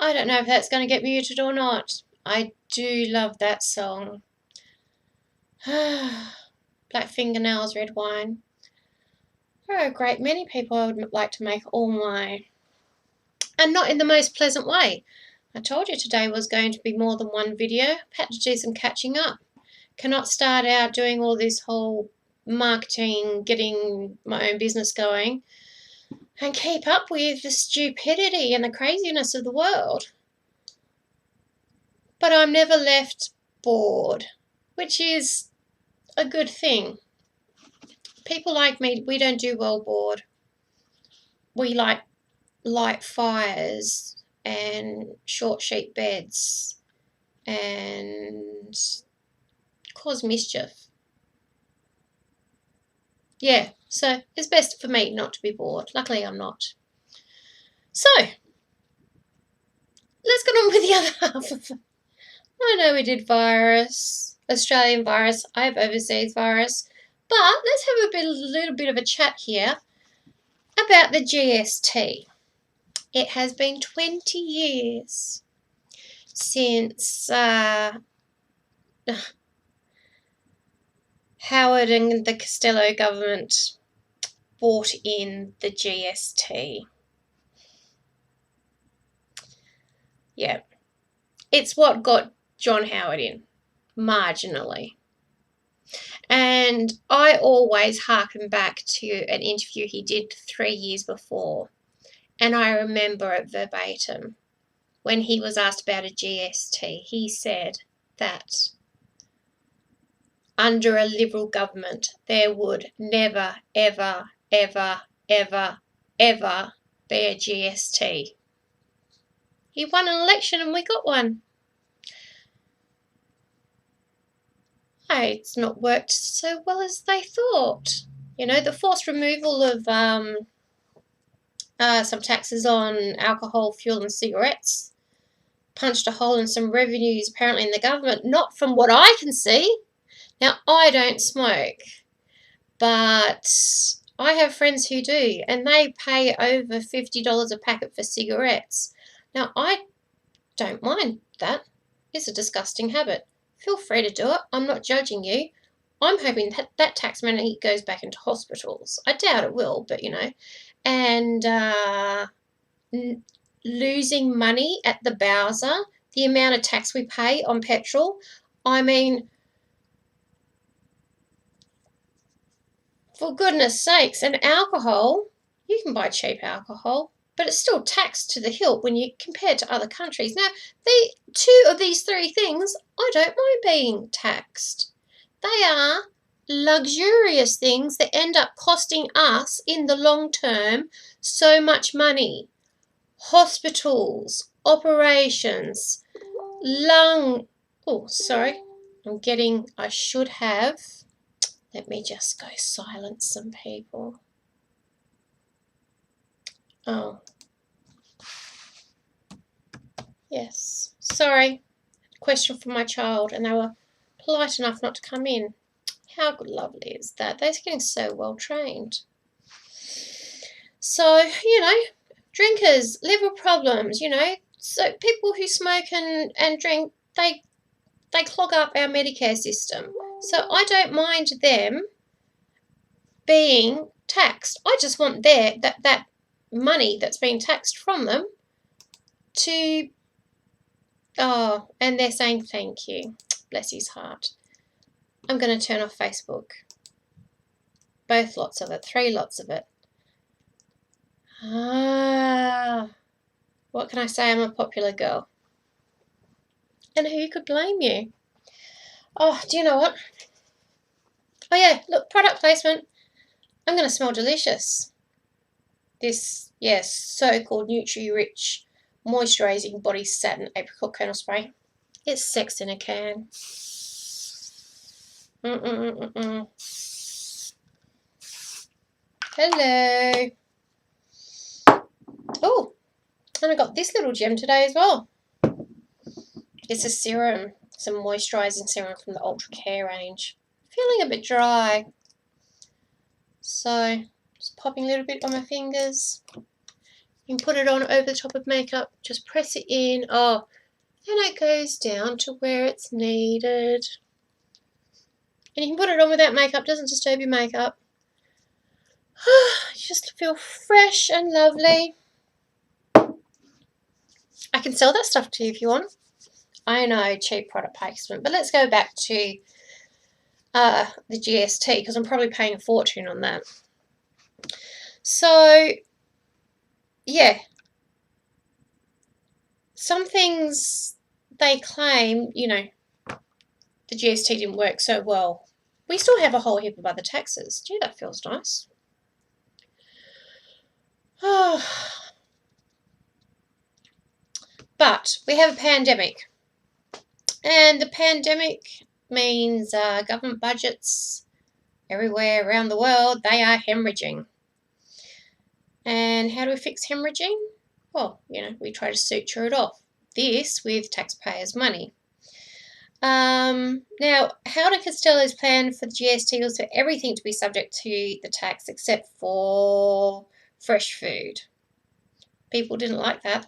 I don't know if that's going to get muted or not. I do love that song. Black fingernails, red wine. There are a great many people I would like to make all my, and not in the most pleasant way. I told you today was going to be more than one video. Had to do some catching up. Cannot start out doing all this whole marketing, getting my own business going, and keep up with the stupidity and the craziness of the world. But I'm never left bored, which is a good thing. People like me, we don't do well bored. We like light fires and short sheet beds and cause mischief. Yeah, so it's best for me not to be bored. Luckily I'm not. So, let's get on with the other half of it. I know we did virus, Australian virus, I have overseas virus, but let's have a little bit of a chat here about the GST. It has been 20 years since Howard and the Costello government brought in the GST. Yeah, it's what got John Howard in, marginally. And I always harken back to an interview he did 3 years before, and I remember it verbatim. When he was asked about a GST, he said that under a Liberal government there would never, ever, ever, ever, ever be a GST. He won an election and we got one. It's not worked so well as they thought. You know, the forced removal of some taxes on alcohol, fuel and cigarettes punched a hole in some revenues apparently in the government, not from what I can see. Now, I don't smoke, but I have friends who do, and they pay over $50 a packet for cigarettes. Now, I don't mind that. It's a disgusting habit. Feel free to do it. I'm not judging you. I'm hoping that that tax money goes back into hospitals. I doubt it will, but you know. And losing money at the Bowser, the amount of tax we pay on petrol, I mean, for goodness sakes, and alcohol, you can buy cheap alcohol, but it's still taxed to the hilt when you compare it to other countries. Now, the two of these three things, I don't mind being taxed. They are luxurious things that end up costing us in the long term so much money. Hospitals, operations, I should have. Let me just go silence some people. Oh. Yes. Sorry. Question from my child, and they were polite enough not to come in. How good, lovely is that? They're getting so well trained. So, you know, drinkers, liver problems, you know, so people who smoke and drink, they clog up our Medicare system. So I don't mind them being taxed. I just want that money that's being taxed from them to, oh, and they're saying thank you. Bless his heart. I'm going to turn off Facebook. Both lots of it, 3 lots of it. What can I say? I'm a popular girl. And who could blame you? Oh, do you know what? Oh yeah, look, product placement. I'm going to smell delicious. This, yes, so-called Nutri-Rich Moisturising Body Satin Apricot Kernel Spray. It's sex in a can. Hello. Oh, and I got this little gem today as well. It's a serum, some moisturising serum from the Ultra Care range. Feeling a bit dry, so just popping a little bit on my fingers. You can put it on over the top of makeup. Just press it in. Oh, and it goes down to where it's needed. And you can put it on without makeup. Doesn't disturb your makeup. You just feel fresh and lovely. I can sell that stuff to you if you want. I know, cheap product placement. But let's go back to the GST, because I'm probably paying a fortune on that. So, yeah. Some things they claim, you know, the GST didn't work so well. We still have a whole heap of other taxes. Gee, that feels nice. But we have a pandemic. And the pandemic means government budgets everywhere around the world, they are hemorrhaging. And how do we fix hemorrhaging? Well, you know, we try to suture it off. This with taxpayers' money. Now, Howard Costello's plan for the GST was for everything to be subject to the tax except for fresh food. People didn't like that.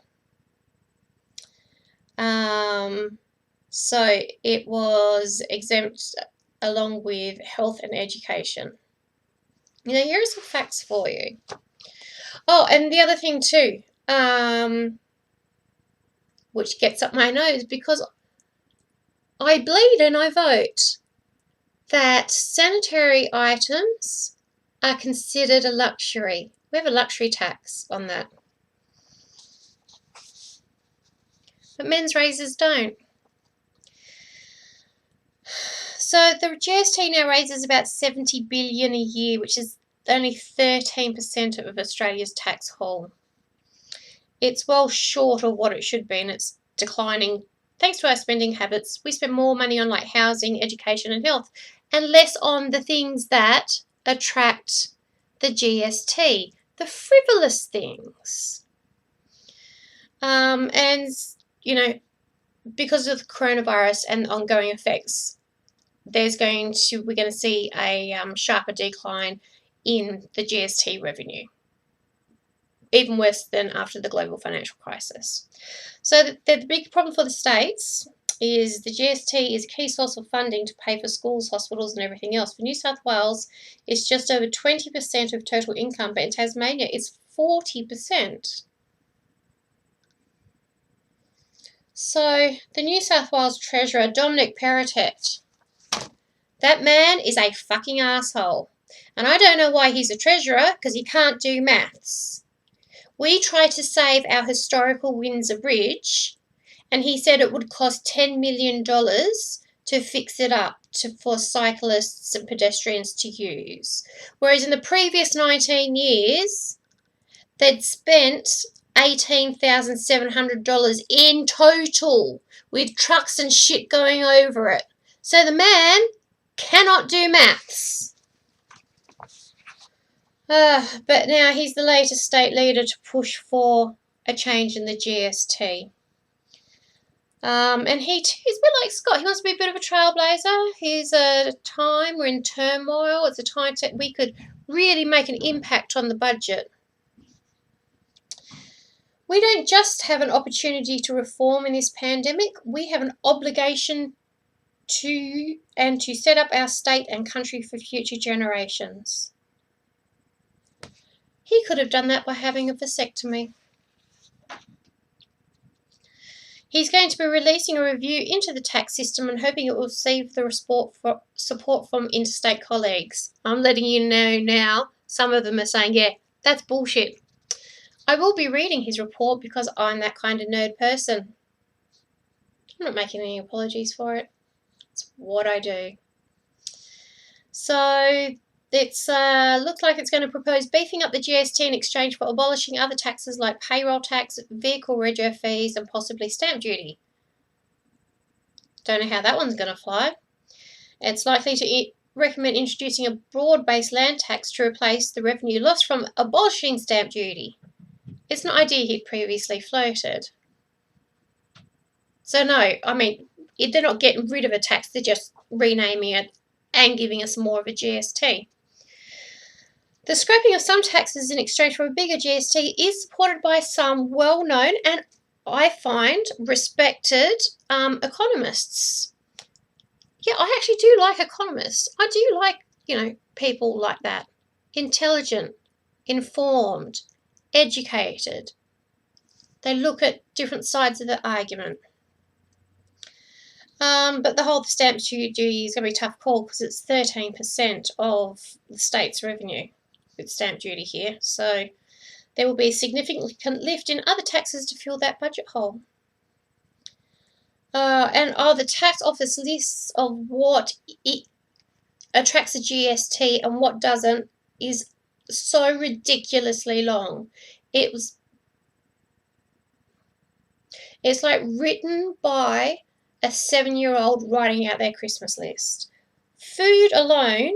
So it was exempt along with health and education. You know, here are some facts for you. Oh, and the other thing too, which gets up my nose, because I bleed and I vote, that sanitary items are considered a luxury. We have a luxury tax on that. But men's razors don't. So the GST now raises about $70 billion a year, which is only 13% of Australia's tax haul. It's well short of what it should be, and it's declining thanks to our spending habits. We spend more money on like housing, education and health, and less on the things that attract the GST, the frivolous things. And, you know, because of the coronavirus and ongoing effects, we're going to see a sharper decline in the GST revenue, even worse than after the global financial crisis. So the big problem for the states is the GST is a key source of funding to pay for schools, hospitals and everything else. For New South Wales, it's just over 20% of total income, but in Tasmania, it's 40%. So the New South Wales Treasurer, Domonic Perrottet, that man is a fucking asshole. And I don't know why he's a treasurer, because he can't do maths. We tried to save our historical Windsor Bridge, and he said it would cost $10 million to fix it up for cyclists and pedestrians to use. Whereas in the previous 19 years, they'd spent $18,700 in total, with trucks and shit going over it. So the man cannot do maths. But now he's the latest state leader to push for a change in the GST. And he too is a bit like Scott. He wants to be a bit of a trailblazer. He's at a time we're in turmoil. It's a time that we could really make an impact on the budget. We don't just have an opportunity to reform in this pandemic. We have an obligation to set up our state and country for future generations. He could have done that by having a vasectomy. He's going to be releasing a review into the tax system and hoping it will receive the support from interstate colleagues. I'm letting you know now, some of them are saying, yeah, that's bullshit. I will be reading his report because I'm that kind of nerd person. I'm not making any apologies for it. It's what I do. So it's looks like it's going to propose beefing up the GST in exchange for abolishing other taxes like payroll tax, vehicle rego fees, and possibly stamp duty. Don't know how that one's going to fly. It's likely to recommend introducing a broad-based land tax to replace the revenue lost from abolishing stamp duty. It's an idea he'd previously floated. So no, I mean, they're not getting rid of a tax, they're just renaming it and giving us more of a GST. The scrapping of some taxes in exchange for a bigger GST is supported by some well-known and, I find, respected economists. Yeah, I actually do like economists. I do like, people like that. Intelligent, informed, educated. They look at different sides of the argument. But the whole stamp duty is going to be a tough call because it's 13% of the state's revenue with stamp duty here. So there will be a significant lift in other taxes to fill that budget hole. The tax office lists of what it attracts a GST and what doesn't is so ridiculously long. It's like written by a 7-year-old writing out their Christmas list. Food alone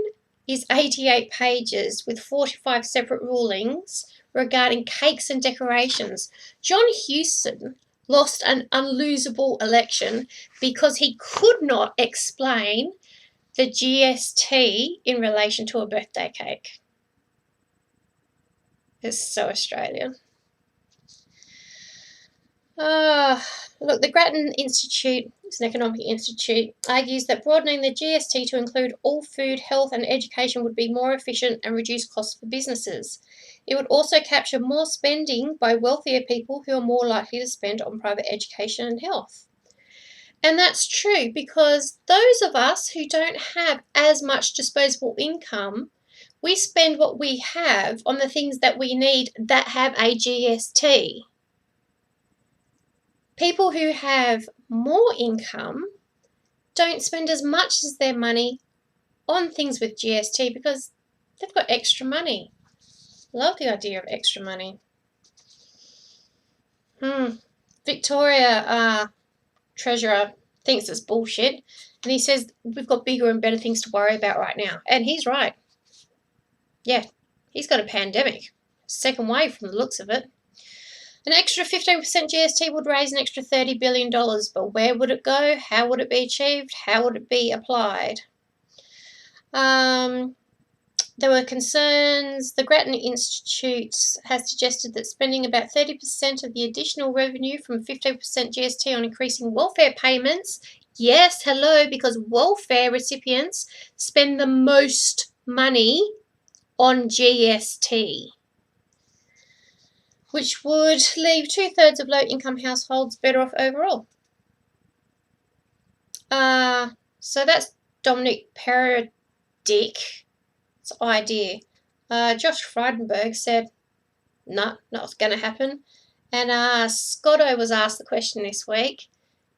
is 88 pages with 45 separate rulings regarding cakes and decorations. John Hewson lost an unlosable election because he could not explain the GST in relation to a birthday cake. It's so Australian. Look, the Grattan Institute, it's an economic institute, argues that broadening the GST to include all food, health and education would be more efficient and reduce costs for businesses. It would also capture more spending by wealthier people who are more likely to spend on private education and health. And that's true because those of us who don't have as much disposable income, we spend what we have on the things that we need that have a GST. People who have more income don't spend as much as their money on things with GST because they've got extra money. Love the idea of extra money. Victoria Treasurer thinks it's bullshit, and he says we've got bigger and better things to worry about right now. And he's right. Yeah, he's got a pandemic. Second wave from the looks of it. An extra 15% GST would raise an extra $30 billion, but where would it go? How would it be achieved? How would it be applied? There were concerns. The Grattan Institute has suggested that spending about 30% of the additional revenue from 15% GST on increasing welfare payments, yes, hello, because welfare recipients spend the most money on GST, which would leave 2/3 of low-income households better off overall. So that's Domonic Perrottet's idea. Josh Frydenberg said, no, not going to happen. And Scotto was asked the question this week,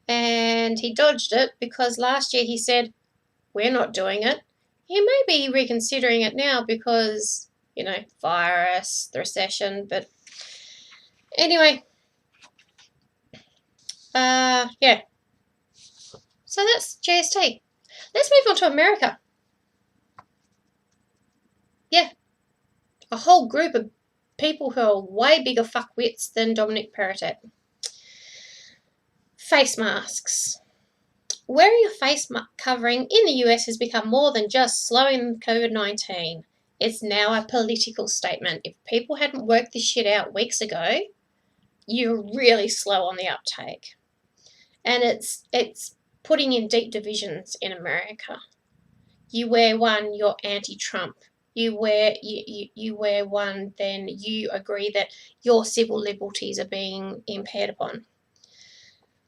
and he dodged it because last year he said, we're not doing it. He may be reconsidering it now because, virus, the recession, but anyway, yeah. So that's GST. Let's move on to America. Yeah. A whole group of people who are way bigger fuckwits than Domonic Perrottet. Face masks. Wearing a face covering in the US has become more than just slowing COVID-19. It's now a political statement. If people hadn't worked this shit out weeks ago, you're really slow on the uptake. And it's putting in deep divisions in America. You wear one, you're anti-Trump. You wear one, then you agree that your civil liberties are being impaired upon.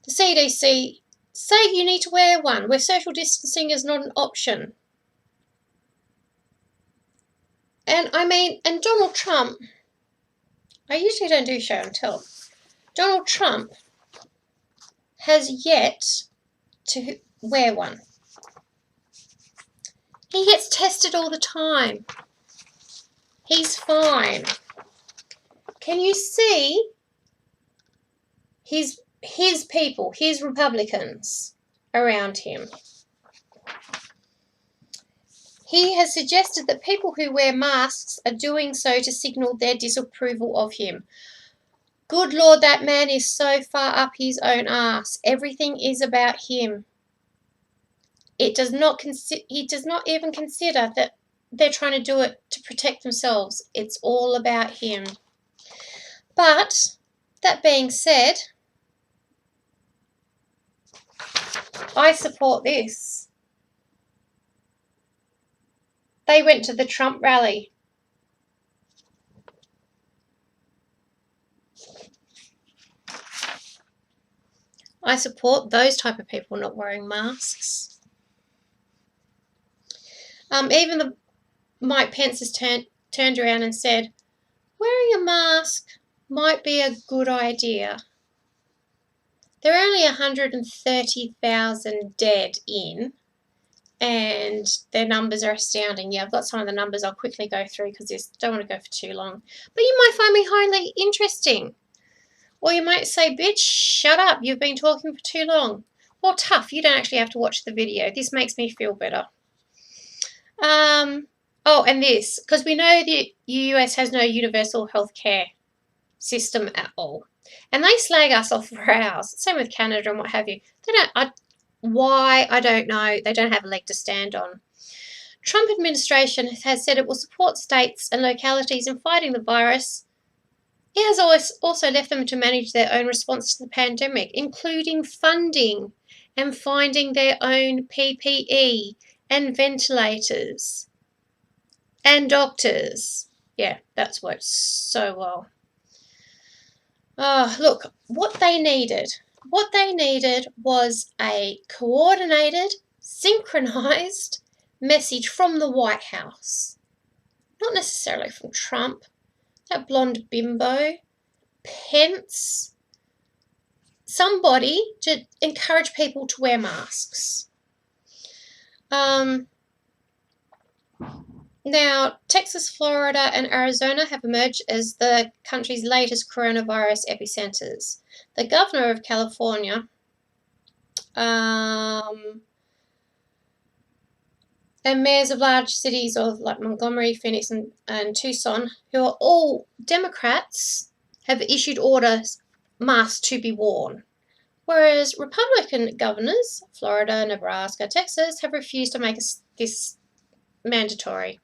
The CDC say you need to wear one, where social distancing is not an option. And Donald Trump, I usually don't do show and tell. Donald Trump has yet to wear one. He gets tested all the time. He's fine. Can you see his people, his Republicans around him? He has suggested that people who wear masks are doing so to signal their disapproval of him. Good Lord, that man is so far up his own arse. Everything is about him. He does not even consider that they're trying to do it to protect themselves. It's all about him. But that being said, I support this. They went to the Trump rally. I support those type of people not wearing masks. Even Mike Pence has turned around and said, wearing a mask might be a good idea. There are only 130,000 dead in, and their numbers are astounding. Yeah, I've got some of the numbers I'll quickly go through because I don't want to go for too long. But you might find me highly interesting. Or you might say, bitch, shut up, you've been talking for too long. Or tough, you don't actually have to watch the video. This makes me feel better. Oh, and this, because we know the US has no universal health care system at all. And they slag us off for ours. Same with Canada and what have you. They don't, why, I don't know. They don't have a leg to stand on. Trump administration has said it will support states and localities in fighting the virus. It has also left them to manage their own response to the pandemic, including funding and finding their own PPE and ventilators and doctors. Yeah, that's worked so well. Look, what they needed was a coordinated, synchronized message from the White House. Not necessarily from Trump, that blonde bimbo, Pence, somebody to encourage people to wear masks. Now, Texas, Florida, and Arizona have emerged as the country's latest coronavirus epicenters. The governor of California, and mayors of large cities of like Montgomery, Phoenix, and Tucson, who are all Democrats, have issued orders masks to be worn. Whereas Republican governors, Florida, Nebraska, Texas, have refused to make this mandatory.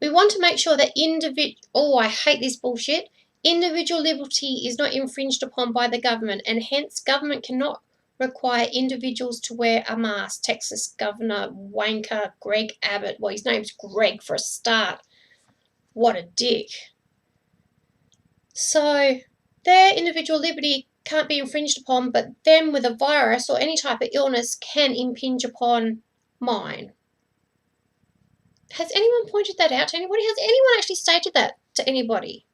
We want to make sure that I hate this bullshit. Individual liberty is not infringed upon by the government, and hence government cannot require individuals to wear a mask. Texas Governor wanker Greg Abbott. Well, his name's Greg for a start. What a dick. So their individual liberty can't be infringed upon, but them with a virus or any type of illness can impinge upon mine. Has anyone pointed that out to anybody? Has anyone actually stated that to anybody?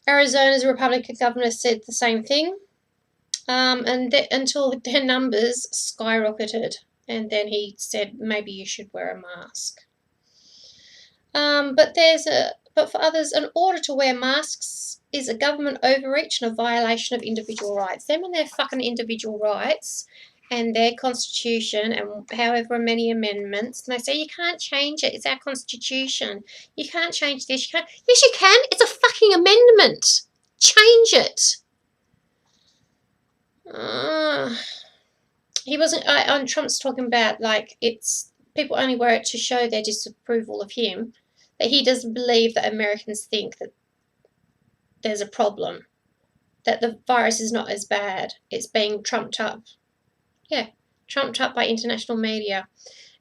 Arizona's Republican governor said the same thing, until their numbers skyrocketed, and then he said maybe you should wear a mask. But for others, an order to wear masks is a government overreach and a violation of individual rights. Them and their fucking individual rights and their constitution and however many amendments. And they say, you can't change it. It's our constitution. You can't change this. You can't. Yes, you can. It's a fucking amendment. Change it. He wasn't, on Trump's talking about, like, it's, people only wear it to show their disapproval of him. That he doesn't believe that Americans think that there's a problem. That the virus is not as bad. It's being trumped up. Yeah, trumped up by international media.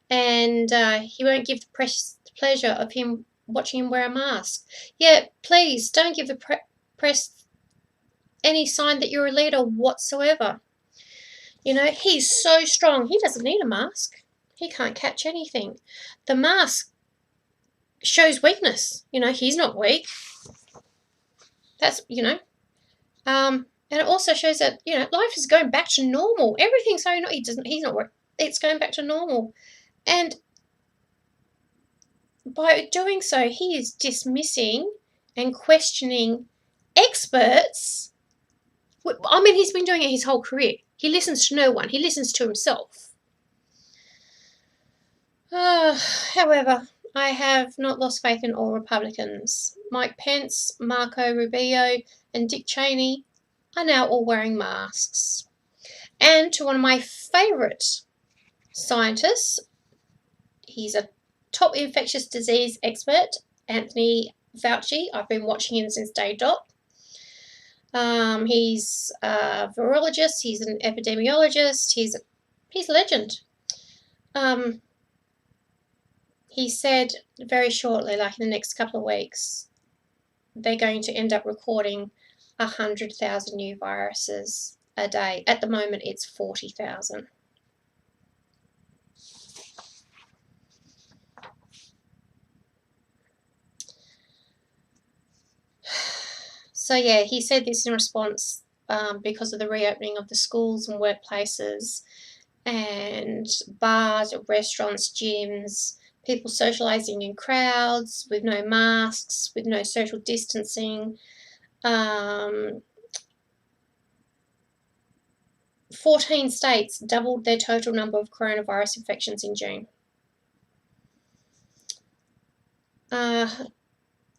And he won't give the pleasure of him watching him wear a mask. Yeah, please, don't give the press any sign that you're a leader whatsoever. You know, he's so strong. He doesn't need a mask. He can't catch anything. The mask shows weakness. You know, he's not weak. That's, you know. And it also shows that, you know, life is going back to normal. Everything's so not, he's not working. It's going back to normal. And by doing so, he is dismissing and questioning experts. I mean, he's been doing it his whole career. He listens to no one. He listens to himself. However, I have not lost faith in all Republicans. Mike Pence, Marco Rubio, and Dick Cheney are now all wearing masks. And to one of my favourite scientists, he's a top infectious disease expert, Anthony Fauci. I've been watching him since day dot. He's a virologist, he's an epidemiologist, he's a legend. He said very shortly, like in the next couple of weeks, they're going to end up recording 100,000 new viruses a day. At the moment, it's 40,000. So yeah, he said this in response because of the reopening of the schools and workplaces and bars, restaurants, gyms, people socialising in crowds with no masks, with no social distancing. 14 states doubled their total number of coronavirus infections in June.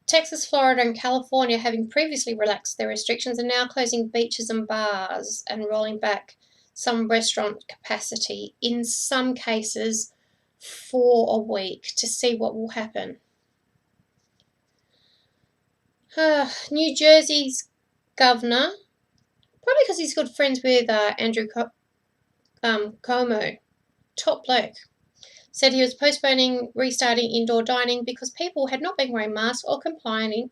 Texas, Florida, and California, having previously relaxed their restrictions, are now closing beaches and bars and rolling back some restaurant capacity, in some cases for a week, to see what will happen. New Jersey's governor, probably because he's good friends with Andrew Cuomo, top bloke, said he was postponing restarting indoor dining because people had not been wearing masks or complying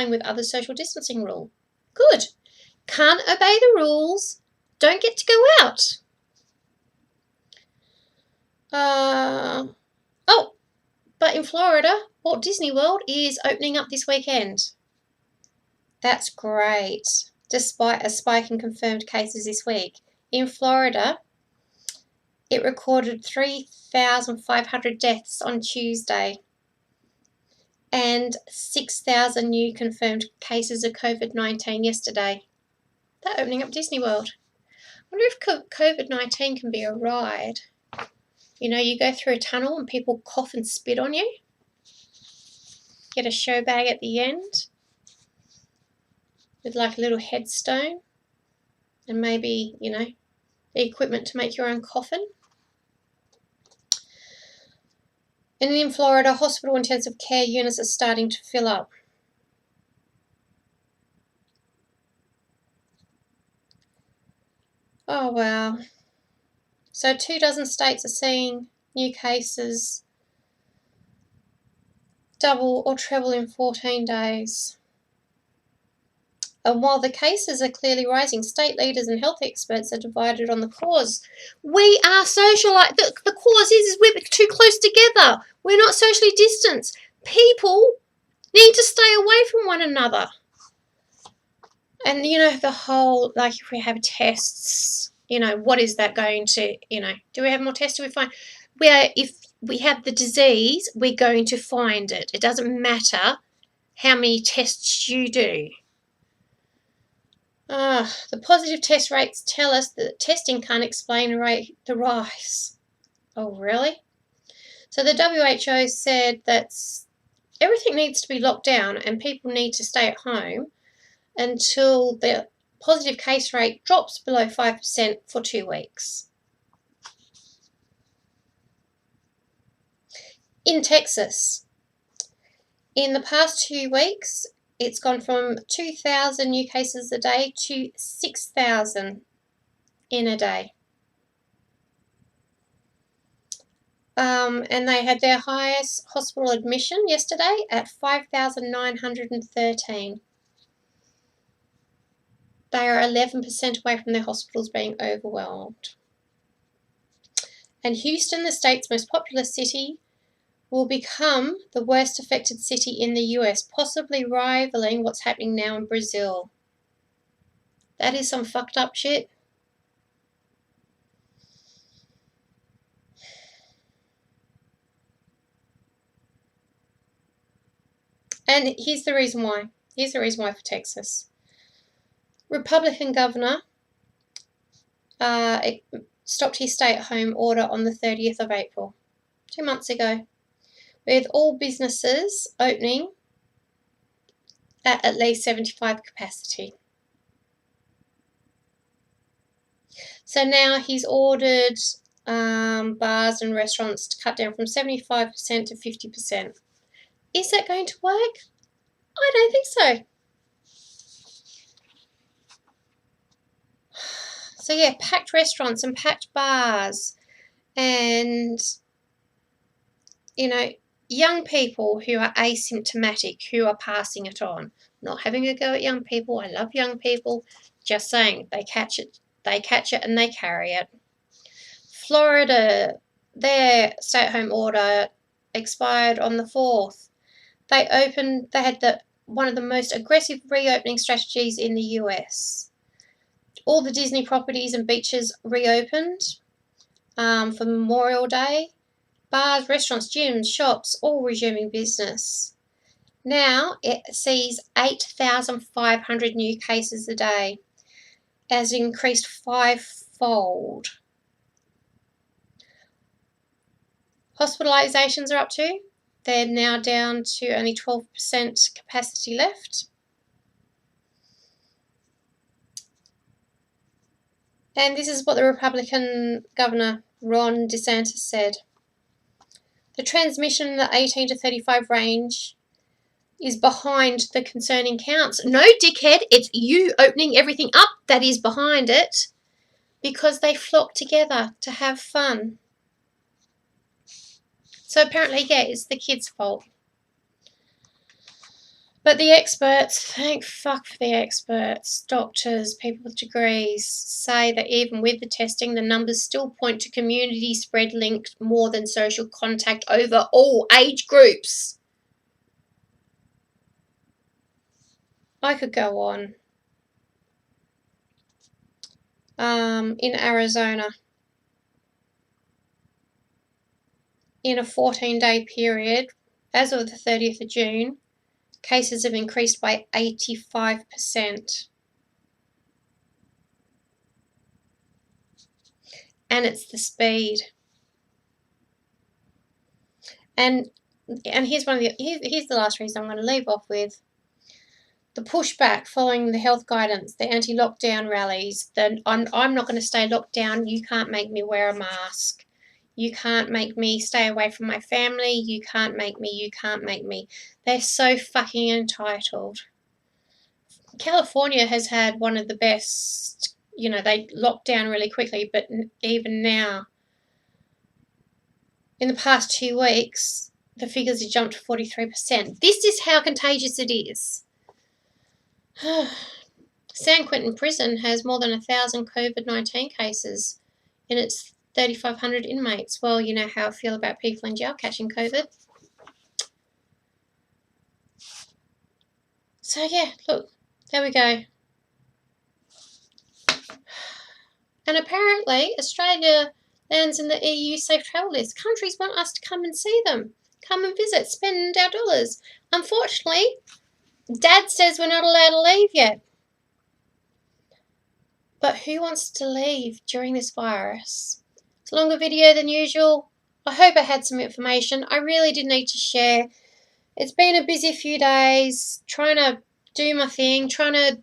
with other social distancing rules. Good. Can't obey the rules, don't get to go out. But in Florida, Walt Disney World is opening up this weekend. That's great. Despite a spike in confirmed cases this week. In Florida, it recorded 3,500 deaths on Tuesday and 6,000 new confirmed cases of COVID-19 yesterday. They're opening up Disney World. I wonder if COVID-19 can be a ride. You know, you go through a tunnel and people cough and spit on you. Get a show bag at the end with like a little headstone and maybe, you know, the equipment to make your own coffin. And in Florida, hospital intensive care units are starting to fill up. Oh, wow. So 24 states are seeing new cases double or treble in 14 days. And while the cases are clearly rising, state leaders and health experts are divided on the cause. We are socialised. The cause is we're too close together. We're not socially distanced. People need to stay away from one another. And, you know, the whole, like, if we have tests, you know, what is that going to, you know, do we have more tests? Do we find, if we have the disease, we're going to find it. It doesn't matter how many tests you do. The positive test rates tell us that testing can't explain the rise. Oh, really? So the WHO said that everything needs to be locked down and people need to stay at home until the positive case rate drops below 5% for 2 weeks. In Texas, in the past 2 weeks, it's gone from 2,000 new cases a day to 6,000 in a day. And they had their highest hospital admission yesterday at 5,913. They are 11% away from their hospitals being overwhelmed. And Houston, the state's most populous city, will become the worst affected city in the US, possibly rivaling what's happening now in Brazil. That is some fucked up shit. And here's the reason why. Here's the reason why for Texas. Republican governor stopped his stay-at-home order on the 30th of April, 2 months ago, with all businesses opening at least 75 capacity. So now he's ordered bars and restaurants to cut down from 75% to 50%. Is that going to work? I don't think so. So yeah, packed restaurants and packed bars and, you know, young people who are asymptomatic, who are passing it on. Not having a go at young people. I love young people. Just saying, they catch it and they carry it. Florida, their stay-at-home order expired on the 4th. They had one of the most aggressive reopening strategies in the US. All the Disney properties and beaches reopened for Memorial Day. Bars, restaurants, gyms, shops, all resuming business. Now it sees 8,500 new cases a day, as increased 5-fold. Hospitalisations are up too. They're now down to only 12% capacity left. And this is what the Republican Governor Ron DeSantis said. The transmission in the 18 to 35 range is behind the concerning counts. No, dickhead, it's you opening everything up that is behind it, because they flock together to have fun. So apparently, yeah, it's the kids' fault. But the experts, thank fuck for the experts, doctors, people with degrees, say that even with the testing, the numbers still point to community spread linked more than social contact over all age groups. I could go on. In Arizona, in a 14-day period, as of the 30th of June, cases have increased by 85%. And it's the speed. And here's here's the last reason I'm going to leave off with. The pushback following the health guidance, the anti-lockdown rallies, I'm not going to stay locked down, you can't make me wear a mask. You can't make me stay away from my family, you can't make me. They're so fucking entitled. California has had one of the best, they locked down really quickly, but even now, in the past 2 weeks, the figures have jumped to 43%. This is how contagious it is. San Quentin Prison has more than 1,000 COVID-19 cases in its 3,500 inmates. Well, you know how I feel about people in jail catching COVID. So yeah, look, there we go. And apparently Australia lands in the EU safe travel list. Countries want us to come and see them, come and visit, spend our dollars. Unfortunately, Dad says we're not allowed to leave yet. But who wants to leave during this virus? It's a longer video than usual. I hope I had some information. I really did need to share. It's been a busy few days, trying to do my thing, trying to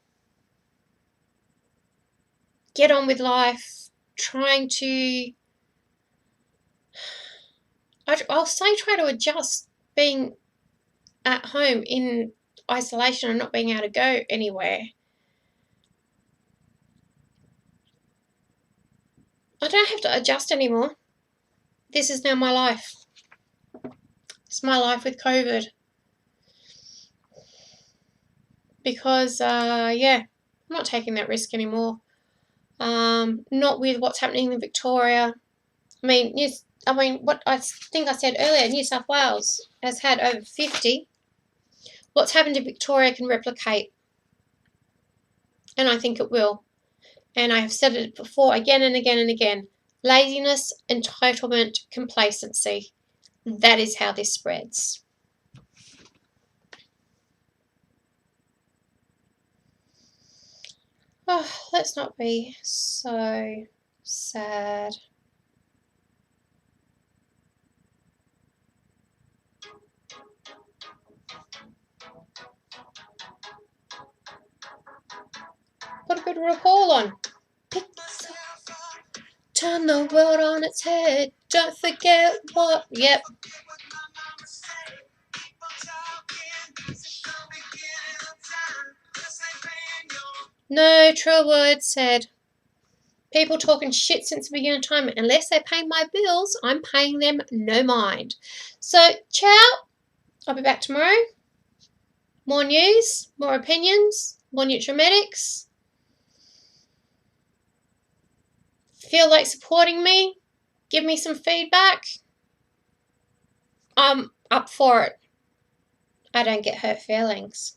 get on with life, trying to, I'll say try to adjust being at home in isolation and not being able to go anywhere. I don't have to adjust anymore. This is now my life. It's my life with COVID. Because, I'm not taking that risk anymore. Not with what's happening in Victoria. What I think I said earlier, New South Wales has had over 50. What's happened in Victoria can replicate. And I think it will. And I have said it before, again and again and again. Laziness, entitlement, complacency. That is how this spreads. Oh, let's not be so sad. Put a good RuPaul on. Pick yourself. Turn the world on its head. Don't forget what. Yep. No, true words said. People talking shit since the beginning of time. Unless they pay my bills, I'm paying them no mind. So, ciao. I'll be back tomorrow. More news, more opinions, more Nutrimedics. Feel like supporting me? Give me some feedback. I'm up for it. I don't get hurt feelings.